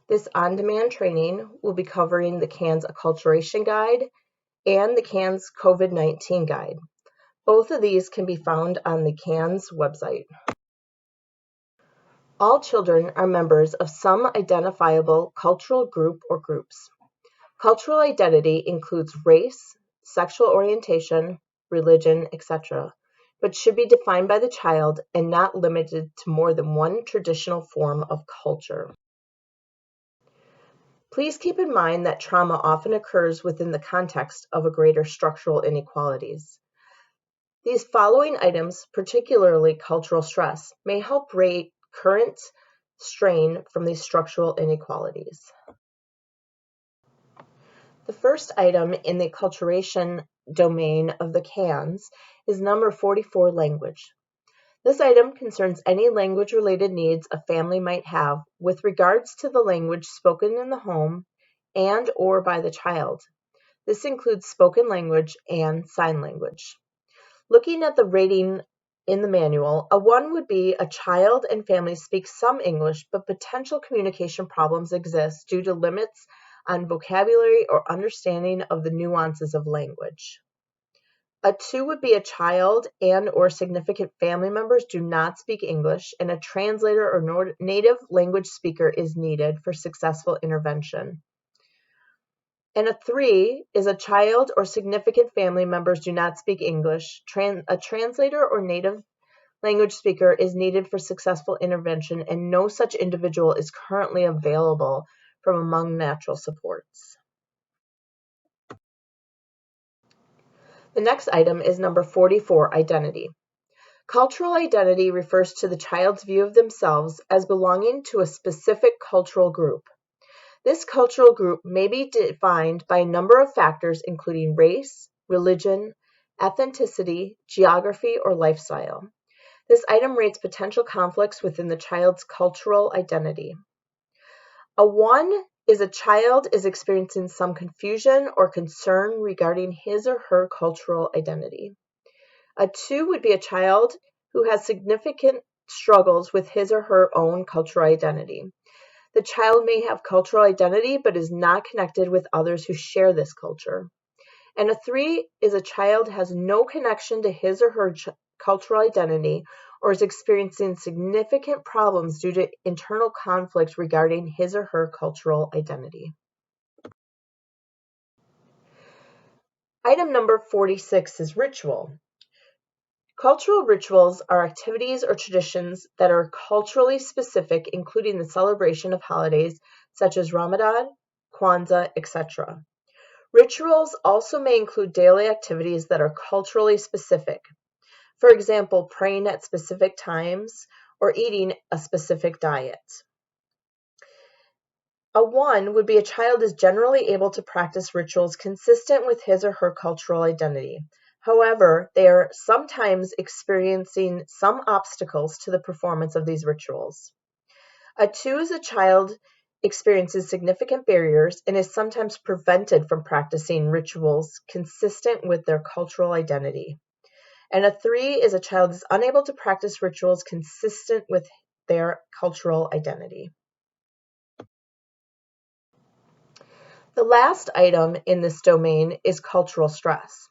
This on-demand training will be covering the CANS Acculturation Guide and the CANS COVID-19 Guide. Both of these can be found on the CANS website. All children are members of some identifiable cultural group or groups. Cultural identity includes race, sexual orientation, religion, etc., but should be defined by the child and not limited to more than one traditional form of culture. Please keep in mind that trauma often occurs within the context of a greater structural inequalities. These following items, particularly cultural stress, may help rate current strain from these structural inequalities. The first item in the acculturation domain of the CANS is number 44, language. This item concerns any language-related needs a family might have with regards to the language spoken in the home and or by the child. This includes spoken language and sign language. Looking at the rating in the manual, a 1 would be a child and family speak some English, but potential communication problems exist due to limits on vocabulary or understanding of the nuances of language. A 2 would be a child and or significant family members do not speak English, and a translator or native language speaker is needed for successful intervention. And a 3 is a child or significant family members do not speak English. A translator or native language speaker is needed for successful intervention, and no such individual is currently available from among natural supports. The next item is number 44, identity. Cultural identity refers to the child's view of themselves as belonging to a specific cultural group. This cultural group may be defined by a number of factors including race, religion, ethnicity, geography, or lifestyle. This item rates potential conflicts within the child's cultural identity. A 1 is a child is experiencing some confusion or concern regarding his or her cultural identity. A 2 would be a child who has significant struggles with his or her own cultural identity. The child may have cultural identity but is not connected with others who share this culture. And a 3 is a child has no connection to his or her cultural identity or is experiencing significant problems due to internal conflict regarding his or her cultural identity. Item number 46 is ritual. Cultural rituals are activities or traditions that are culturally specific, including the celebration of holidays such as Ramadan, Kwanzaa, etc. Rituals also may include daily activities that are culturally specific. For example, praying at specific times or eating a specific diet. A 1 would be a child is generally able to practice rituals consistent with his or her cultural identity. However, they are sometimes experiencing some obstacles to the performance of these rituals. A 2 is a child experiences significant barriers and is sometimes prevented from practicing rituals consistent with their cultural identity. And a 3 is a child is unable to practice rituals consistent with their cultural identity. The last item in this domain is cultural stress.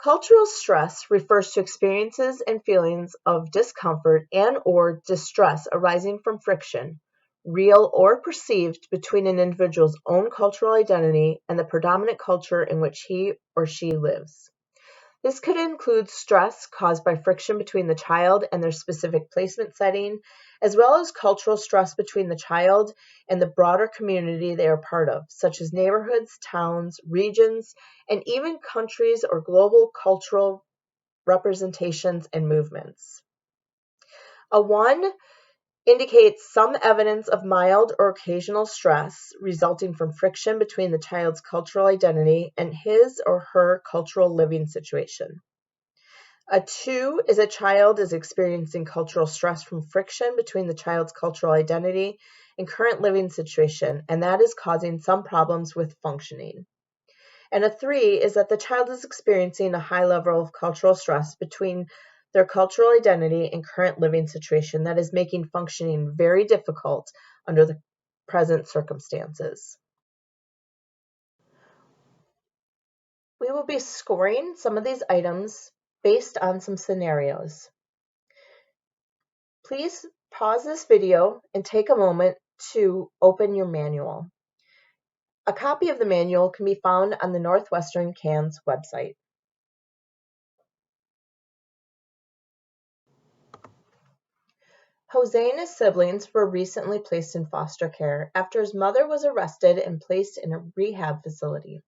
Cultural stress refers to experiences and feelings of discomfort and or distress arising from friction, real or perceived, between an individual's own cultural identity and the predominant culture in which he or she lives. This could include stress caused by friction between the child and their specific placement setting, as well as cultural stress between the child and the broader community they are part of, such as neighborhoods, towns, regions, and even countries or global cultural representations and movements. A 1 indicates some evidence of mild or occasional stress resulting from friction between the child's cultural identity and his or her cultural living situation. A 2 is a child is experiencing cultural stress from friction between the child's cultural identity and current living situation, and that is causing some problems with functioning. And a 3 is that the child is experiencing a high level of cultural stress between their cultural identity and current living situation that is making functioning very difficult under the present circumstances. We will be scoring some of these items based on some scenarios. Please pause this video and take a moment to open your manual. A copy of the manual can be found on the Northwestern CANS website. Jose and his siblings were recently placed in foster care after his mother was arrested and placed in a rehab facility.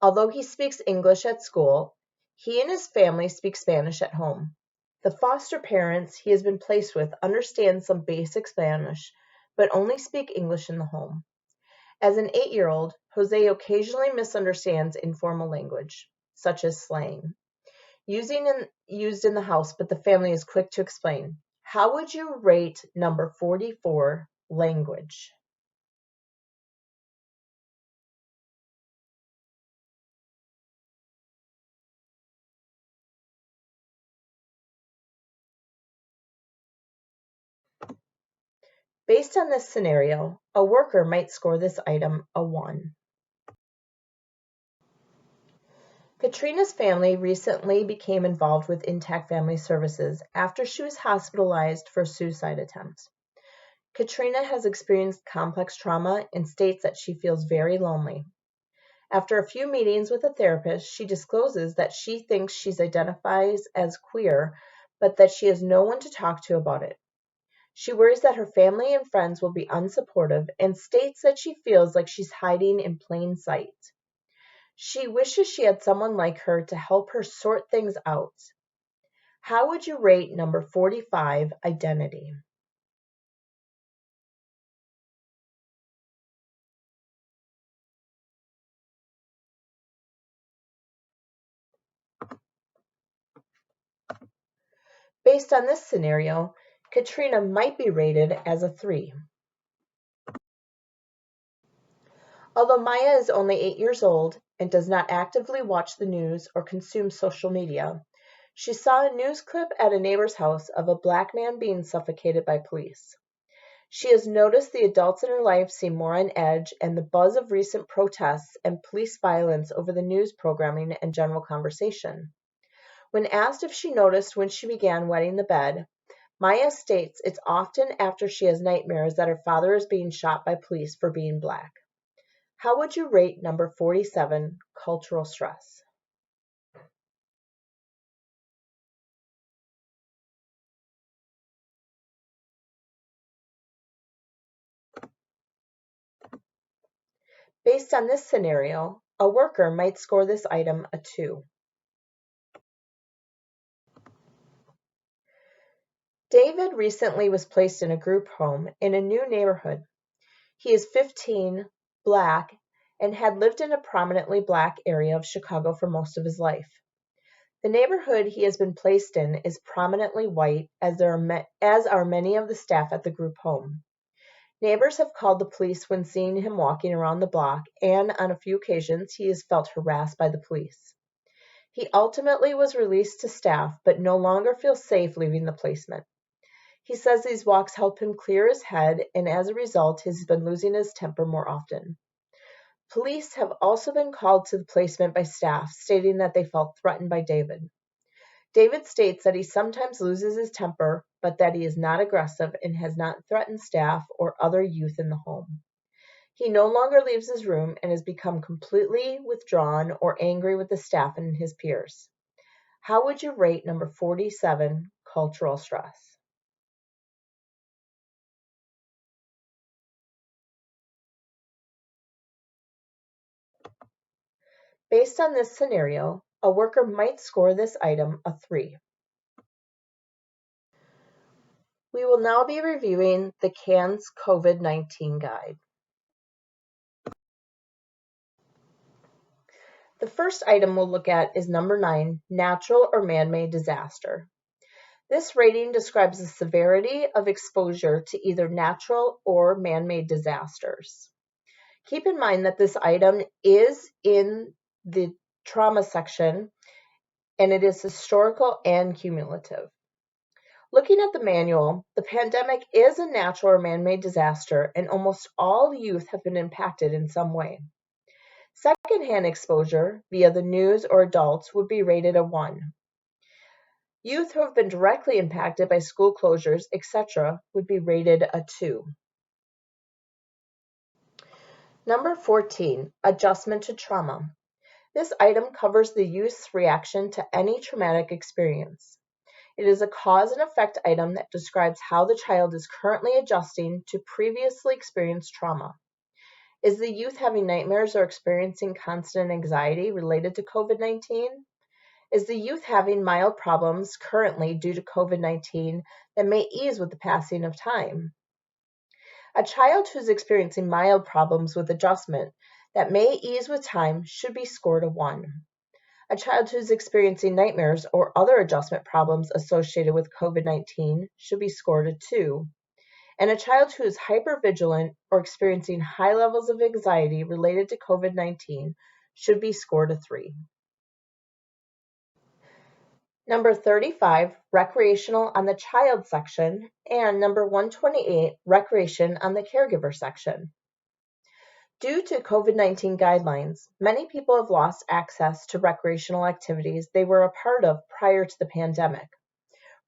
Although he speaks English at school, he and his family speak Spanish at home. The foster parents he has been placed with understand some basic Spanish, but only speak English in the home. As an 8-year-old, Jose occasionally misunderstands informal language, such as slang, used in the house, but the family is quick to explain. How would you rate number 44, language? Based on this scenario, a worker might score this item a 1. Katrina's family recently became involved with Intact Family Services after she was hospitalized for a suicide attempt. Katrina has experienced complex trauma and states that she feels very lonely. After a few meetings with a therapist, she discloses that she thinks she identifies as queer, but that she has no one to talk to about it. She worries that her family and friends will be unsupportive and states that she feels like she's hiding in plain sight. She wishes she had someone like her to help her sort things out. How would you rate number 45, identity? Based on this scenario, Katrina might be rated as a 3. Although Maya is only 8 years old and does not actively watch the news or consume social media, she saw a news clip at a neighbor's house of a black man being suffocated by police. She has noticed the adults in her life seem more on edge, and the buzz of recent protests and police violence over the news programming and general conversation. When asked if she noticed when she began wetting the bed, Maya states it's often after she has nightmares that her father is being shot by police for being black. How would you rate number 47, cultural stress? Based on this scenario, a worker might score this item a 2. David recently was placed in a group home in a new neighborhood. He is 15, black, and had lived in a prominently black area of Chicago for most of his life. The neighborhood he has been placed in is prominently white, as are many of the staff at the group home. Neighbors have called the police when seeing him walking around the block, and on a few occasions he has felt harassed by the police. He ultimately was released to staff, but no longer feels safe leaving the placement. He says these walks help him clear his head, and as a result, he's been losing his temper more often. Police have also been called to the placement by staff, stating that they felt threatened by David. David states that he sometimes loses his temper, but that he is not aggressive and has not threatened staff or other youth in the home. He no longer leaves his room and has become completely withdrawn or angry with the staff and his peers. How would you rate number 47, cultural stress? Based on this scenario, a worker might score this item a 3. We will now be reviewing the CANS COVID-19 guide. The first item we'll look at is number 9, natural or man-made disaster. This rating describes the severity of exposure to either natural or man-made disasters. Keep in mind that this item is in the trauma section, and it is historical and cumulative. Looking at the manual, the pandemic is a natural or man-made disaster, and almost all youth have been impacted in some way. Secondhand exposure via the news or adults would be rated a 1. Youth who have been directly impacted by school closures, etc., would be rated a 2. Number 14, adjustment to trauma. This item covers the youth's reaction to any traumatic experience. It is a cause and effect item that describes how the child is currently adjusting to previously experienced trauma. Is the youth having nightmares or experiencing constant anxiety related to COVID-19? Is the youth having mild problems currently due to COVID-19 that may ease with the passing of time? A child who is experiencing mild problems with adjustment that may ease with time should be scored a 1. A child who is experiencing nightmares or other adjustment problems associated with COVID-19 should be scored a 2. And a child who is hypervigilant or experiencing high levels of anxiety related to COVID-19 should be scored a 3. Number 35, recreational on the child section, and number 128, recreation on the caregiver section. Due to COVID-19 guidelines, many people have lost access to recreational activities they were a part of prior to the pandemic.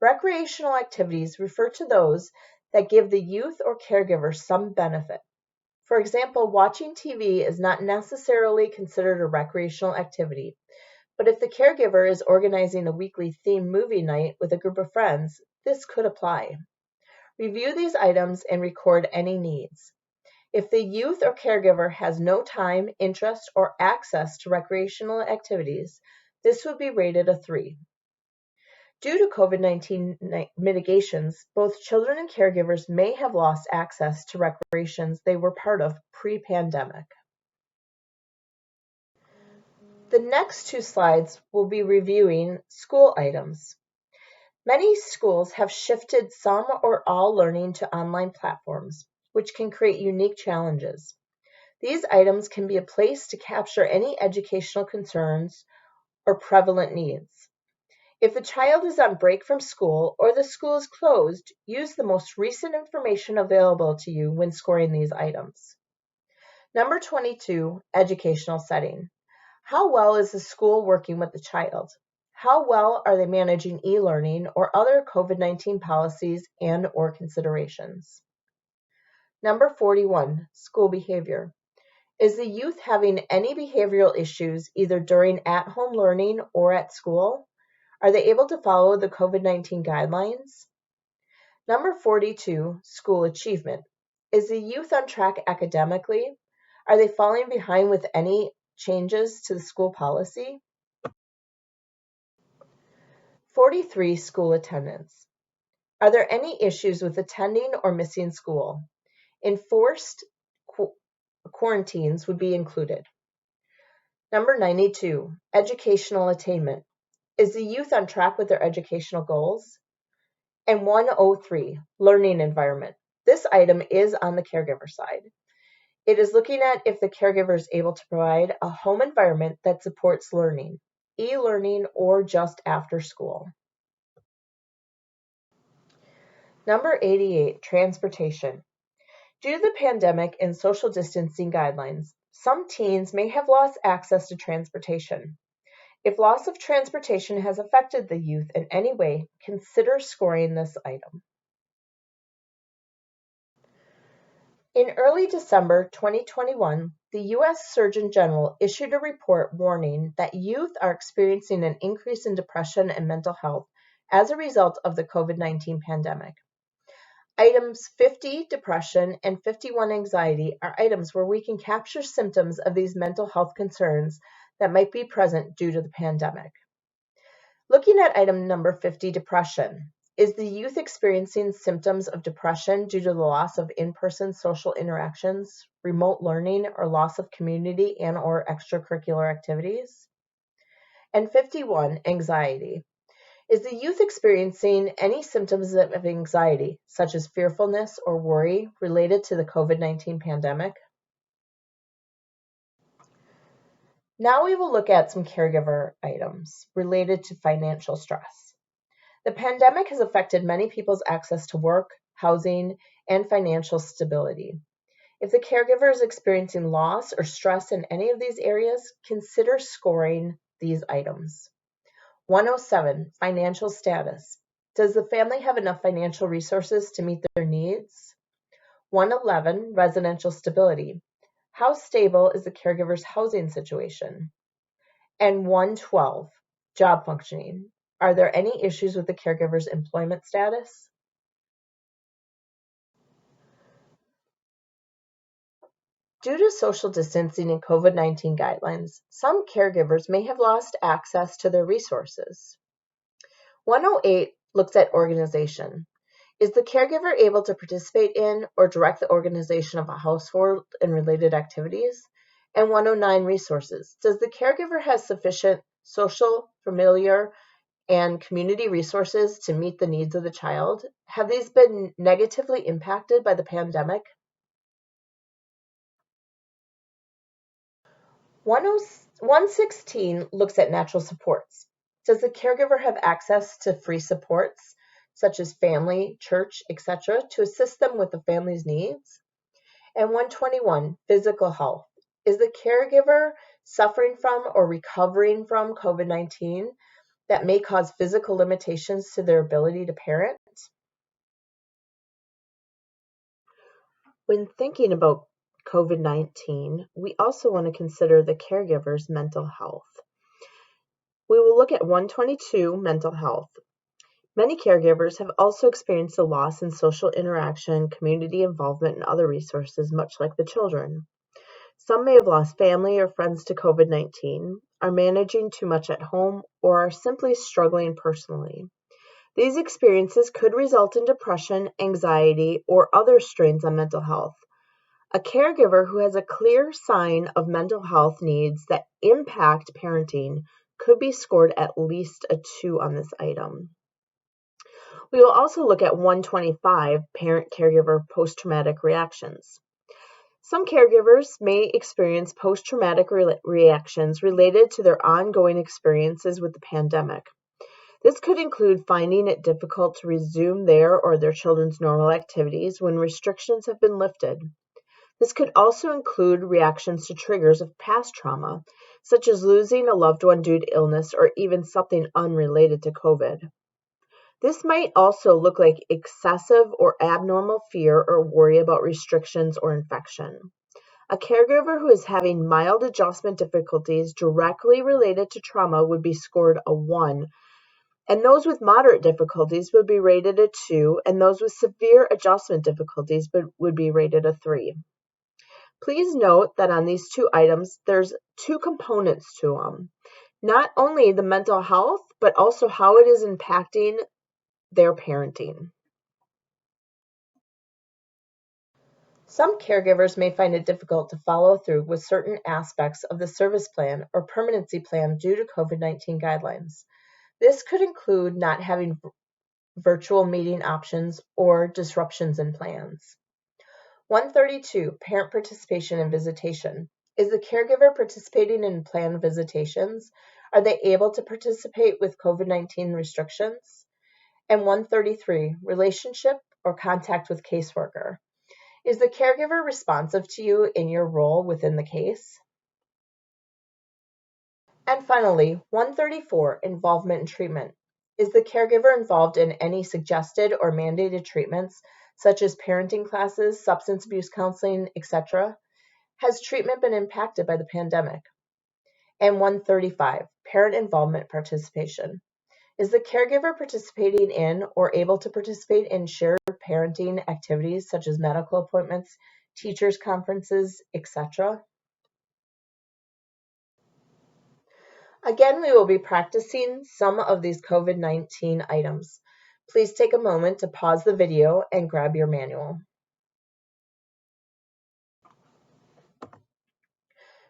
Recreational activities refer to those that give the youth or caregiver some benefit. For example, watching TV is not necessarily considered a recreational activity, but if the caregiver is organizing a weekly themed movie night with a group of friends, this could apply. Review these items and record any needs. If the youth or caregiver has no time, interest, or access to recreational activities, this would be rated a 3. Due to COVID-19 mitigations, both children and caregivers may have lost access to recreations they were part of pre-pandemic. The next 2 slides will be reviewing school items. Many schools have shifted some or all learning to online platforms, which can create unique challenges. These items can be a place to capture any educational concerns or prevalent needs. If the child is on break from school or the school is closed, use the most recent information available to you when scoring these items. Number 22, educational setting. How well is the school working with the child? How well are they managing e-learning or other COVID-19 policies and or considerations? Number 41, school behavior. Is the youth having any behavioral issues either during at-home learning or at school? Are they able to follow the COVID-19 guidelines? Number 42, school achievement. Is the youth on track academically? Are they falling behind with any changes to the school policy? 43, school attendance. Are there any issues with attending or missing school? Enforced quarantines would be included. Number 92, educational attainment. Is the youth on track with their educational goals? And 103, learning environment. This item is on the caregiver side. It is looking at if the caregiver is able to provide a home environment that supports learning, e-learning, or just after school. Number 88, transportation. Due to the pandemic and social distancing guidelines, some teens may have lost access to transportation. If loss of transportation has affected the youth in any way, consider scoring this item. In early December 2021, the U.S. Surgeon General issued a report warning that youth are experiencing an increase in depression and mental health as a result of the COVID-19 pandemic. Items 50, depression, and 51, anxiety, are items where we can capture symptoms of these mental health concerns that might be present due to the pandemic. Looking at item number 50, depression. Is the youth experiencing symptoms of depression due to the loss of in-person social interactions, remote learning, or loss of community and or extracurricular activities? And 51, anxiety. Is the youth experiencing any symptoms of anxiety, such as fearfulness or worry, related to the COVID-19 pandemic? Now we will look at some caregiver items related to financial stress. The pandemic has affected many people's access to work, housing, and financial stability. If the caregiver is experiencing loss or stress in any of these areas, consider scoring these items. 107, financial status. Does the family have enough financial resources to meet their needs? 111, residential stability. How stable is the caregiver's housing situation? And 112, job functioning. Are there any issues with the caregiver's employment status? Due to social distancing and COVID-19 guidelines, some caregivers may have lost access to their resources. 108 looks at organization. Is the caregiver able to participate in or direct the organization of a household and related activities? And 109, resources. Does the caregiver have sufficient social, familiar, and community resources to meet the needs of the child? Have these been negatively impacted by the pandemic? 116 looks at natural supports. Does the caregiver have access to free supports, such as family, church, etc., to assist them with the family's needs? And 121, physical health. Is the caregiver suffering from or recovering from COVID-19 that may cause physical limitations to their ability to parent? When thinking about COVID-19, we also want to consider the caregiver's mental health. We will look at 122, mental health. Many caregivers have also experienced a loss in social interaction, community involvement, and other resources, much like the children. Some may have lost family or friends to COVID-19, are managing too much at home, or are simply struggling personally. These experiences could result in depression, anxiety, or other strains on mental health. A caregiver who has a clear sign of mental health needs that impact parenting could be scored at least a 2 on this item. We will also look at 125, parent-caregiver post-traumatic reactions. Some caregivers may experience post-traumatic reactions related to their ongoing experiences with the pandemic. This could include finding it difficult to resume their or their children's normal activities when restrictions have been lifted. This could also include reactions to triggers of past trauma, such as losing a loved one due to illness or even something unrelated to COVID. This might also look like excessive or abnormal fear or worry about restrictions or infection. A caregiver who is having mild adjustment difficulties directly related to trauma would be scored a 1, and those with moderate difficulties would be rated a 2, and those with severe adjustment difficulties would be rated a 3. Please note that on these 2 items, there's 2 components to them. Not only the mental health, but also how it is impacting their parenting. Some caregivers may find it difficult to follow through with certain aspects of the service plan or permanency plan due to COVID-19 guidelines. This could include not having virtual meeting options or disruptions in plans. 132, parent participation and visitation. Is the caregiver participating in planned visitations? Are they able to participate with COVID-19 restrictions? And 133, relationship or contact with caseworker. Is the caregiver responsive to you in your role within the case? And finally, 134, involvement in treatment. Is the caregiver involved in any suggested or mandated treatments, such as parenting classes, substance abuse counseling, etc.? Has treatment been impacted by the pandemic? And 135, parent involvement participation. Is the caregiver participating in or able to participate in shared parenting activities such as medical appointments, teachers' conferences, etc.? Again, we will be practicing some of these COVID-19 items. Please take a moment to pause the video and grab your manual.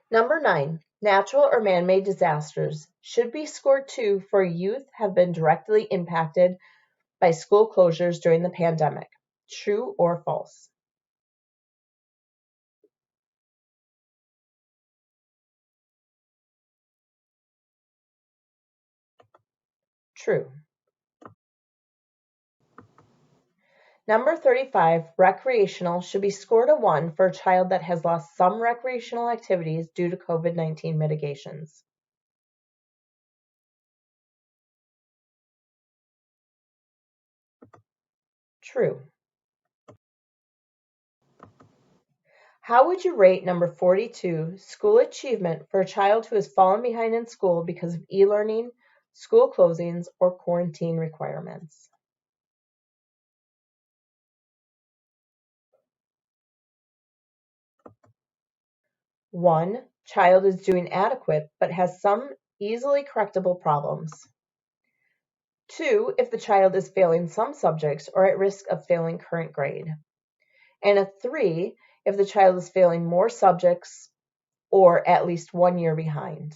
Number 9, natural or man-made disasters should be scored 2 for youth have been directly impacted by school closures during the pandemic. True or false? True. Number 35, recreational, should be scored a 1 for a child that has lost some recreational activities due to COVID-19 mitigations. True. How would you rate number 42, school achievement, for a child who has fallen behind in school because of e-learning, school closings, or quarantine requirements? 1, child is doing adequate but has some easily correctable problems. 2, if the child is failing some subjects or at risk of failing current grade. And a 3, if the child is failing more subjects or at least 1 year behind.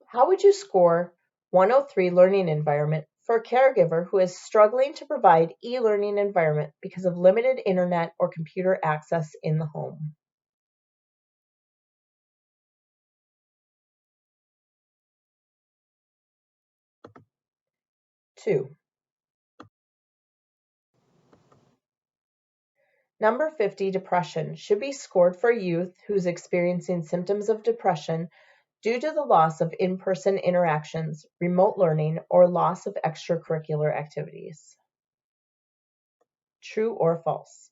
How would you score 103 learning environment for a caregiver who is struggling to provide e-learning environment because of limited internet or computer access in the home? Two. Number 50, depression, should be scored for youth who's experiencing symptoms of depression due to the loss of in-person interactions, remote learning, or loss of extracurricular activities. True or false?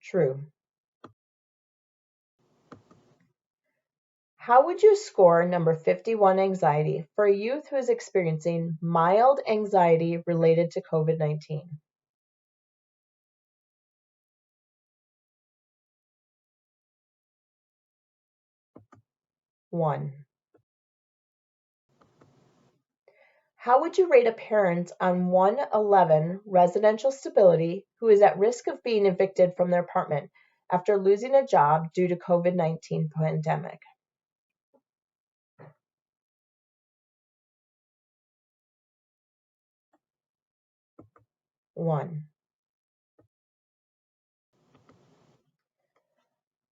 True. How would you score number 51, anxiety, for a youth who is experiencing mild anxiety related to COVID-19? 1. How would you rate a parent on 111 residential stability who is at risk of being evicted from their apartment after losing a job due to COVID-19 pandemic? 1.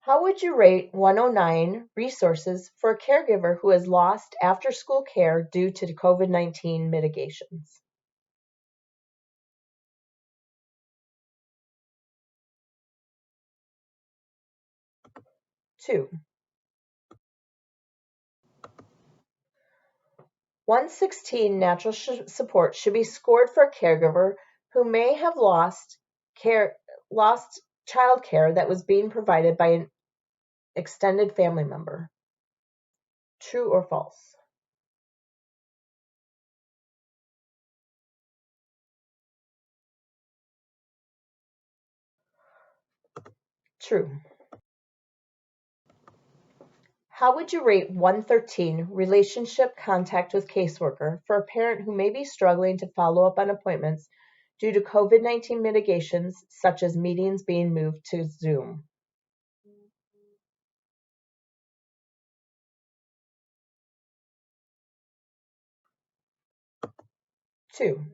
How would you rate 109 resources for a caregiver who has lost after-school care due to COVID-19 mitigations? 2. 116 natural support should be scored for a caregiver who may have lost child care that was being provided by an extended family member. True or false? True. How would you rate 113 relationship contact with caseworker for a parent who may be struggling to follow up on appointments due to COVID-19 mitigations, such as meetings being moved to Zoom? 2.